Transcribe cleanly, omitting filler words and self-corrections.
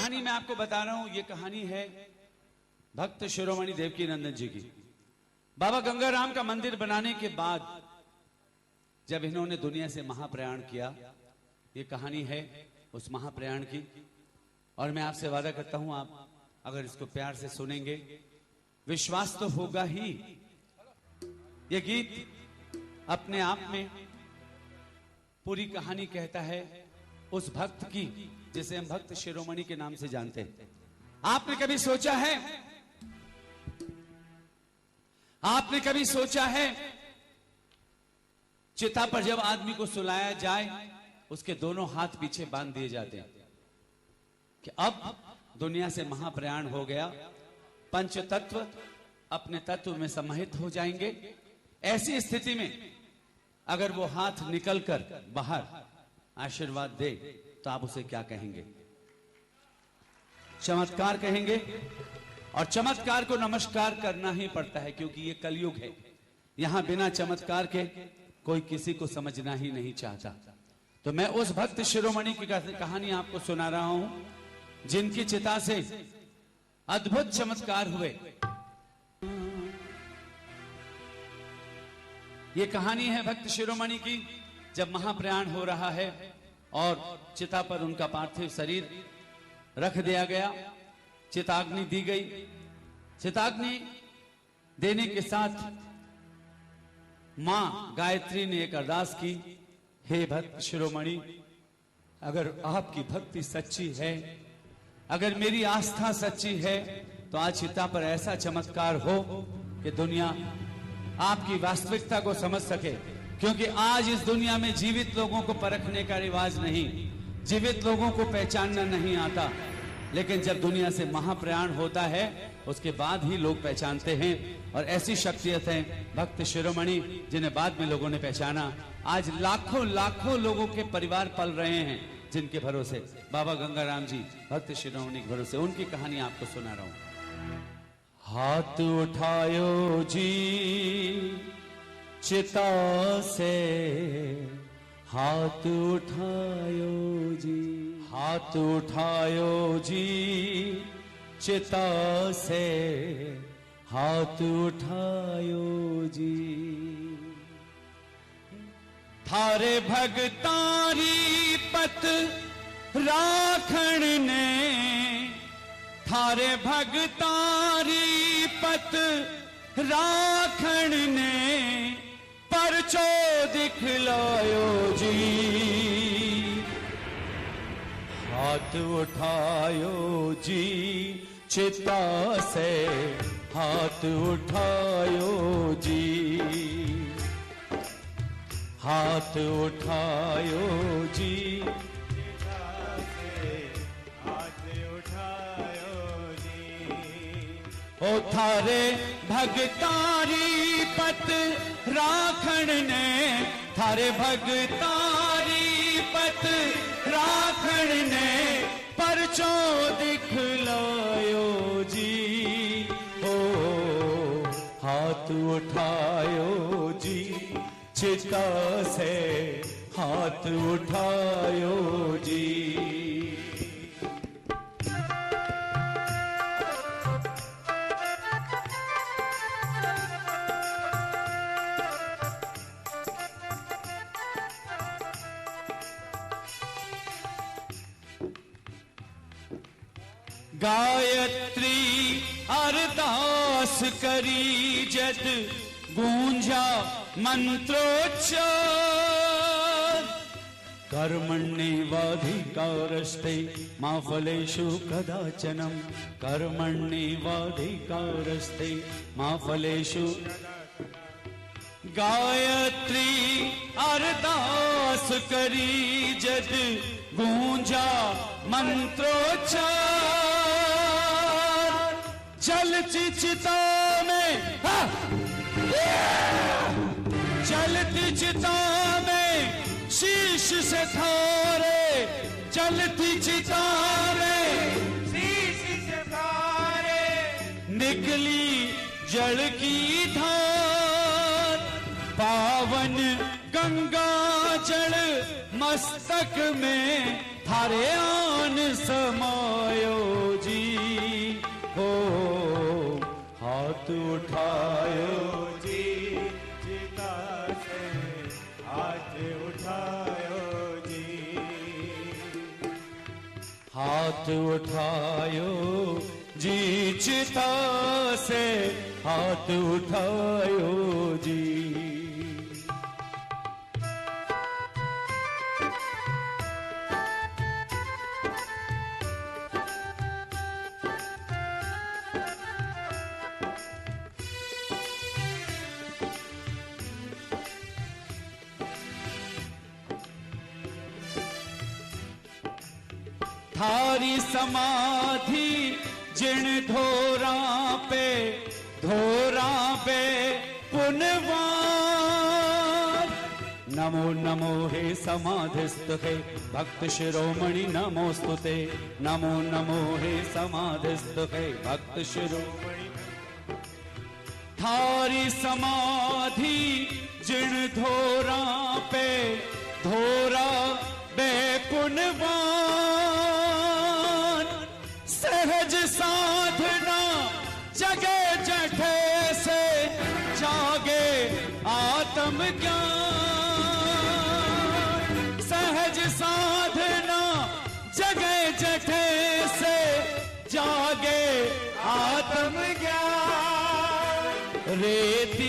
कहानी मैं आपको बता रहा हूं, ये कहानी है भक्त शिरोमणि देवकी नंदन जी की। बाबा गंगाराम का मंदिर बनाने के बाद जब इन्होंने दुनिया से महाप्रयाण किया, ये कहानी है उस महाप्रयाण की। और मैं आपसे वादा करता हूं, आप अगर इसको प्यार से सुनेंगे, विश्वास तो होगा ही। ये गीत अपने आप में पूरी कहानी कहता है उस भक्त की जिसे हम भक्त शिरोमणि के नाम से जानते हैं। आपने कभी सोचा है, आपने कभी सोचा है चिता पर जब आदमी को सुलाया जाए, उसके दोनों हाथ पीछे बांध दिए जाते हैं कि अब दुनिया से महाप्रयाण हो गया, पंच तत्व अपने तत्व में समाहित हो जाएंगे। ऐसी स्थिति में अगर वो हाथ निकलकर बाहर आशीर्वाद दे तो आप उसे क्या कहेंगे? चमत्कार कहेंगे। और चमत्कार को नमस्कार करना ही पड़ता है, क्योंकि ये कलयुग है। यहां बिना चमत्कार के कोई किसी को समझना ही नहीं चाहता। तो मैं उस भक्त शिरोमणि की कहानी आपको सुना रहा हूं, जिनकी चिता से अद्भुत चमत्कार हुए। ये कहानी है भक्त शिरोमणि की, जब महाप्रयाण हो रहा है और चिता पर उनका पार्थिव शरीर रख दिया गया, चिताग्नि दी गई। चिताग्नि देने के साथ मां गायत्री ने एक अरदास की, हे भक्त शिरोमणि, अगर आपकी भक्ति सच्ची है, अगर मेरी आस्था सच्ची है, तो आज चिता पर ऐसा चमत्कार हो कि दुनिया आपकी वास्तविकता को समझ सके। क्योंकि आज इस दुनिया में जीवित लोगों को परखने का रिवाज नहीं, जीवित लोगों को पहचानना नहीं आता। लेकिन जब दुनिया से महाप्रयाण होता है, उसके बाद ही लोग पहचानते हैं। और ऐसी शख्सियत है भक्त शिरोमणि, जिन्हें बाद में लोगों ने पहचाना। आज लाखों लाखों लोगों के परिवार पल रहे हैं, जिनके भरोसे बाबा गंगाराम जी भक्त शिरोमणि के भरोसे। उनकी कहानी आपको सुना रहा हूं। हाथ उठायो जी चिता से, हाथ उठायो जी, हाथ उठायो जी चिता से, हाथ उठायो जी। थारे भगतारी पत राखण ने, थारे भगतारी पत राखण ने, परचो दिखलायो जी। हाथ उठायो जी चिता से, हाथ उठायो जी, हाथ उठायो जी चिता से, हाथ उठायो जी। ओ थारे भगतारी पत राखण ने, थारे भगतारी पत राखण ने, परचो दिखलायो जी। ओ हाथ उठायो जी चिता से, हाथ उठायो जी। गायत्री अरदास करी जद, गूंजा मंत्रोच्चार। कर्मण्येवाधिकारस्ते मा फलेषु कदाचनम, कर्मण्येवाधिकारस्ते मा फलेषु। गायत्री अरदास करी जद, गूंजा मंत्रोच्चार। चलती चिता में, चलती चिता में शीश से थारे, चलती चिता में शीश से थारे, निकली जल की धार। पावन गंगा जल मस्तक में, थारे आन समायो हाथ उठायो जी, चिता से हाथ उठायो जी। थारी समाधि जिन धोरा पे पुनवार। नमो नमो हे समाधिस्थ हे भक्त शिरोमणि नमोस्तुते। नमो नमो हे समाधिस्थ हे भक्त शिरोमणि। थारी समाधि जिन धोरा पे पुनवान। सहज साधना जगे जठे से जागे आत्म ज्ञान। सहज साधना जगे जठे से जागे आत्म ज्ञान। रेती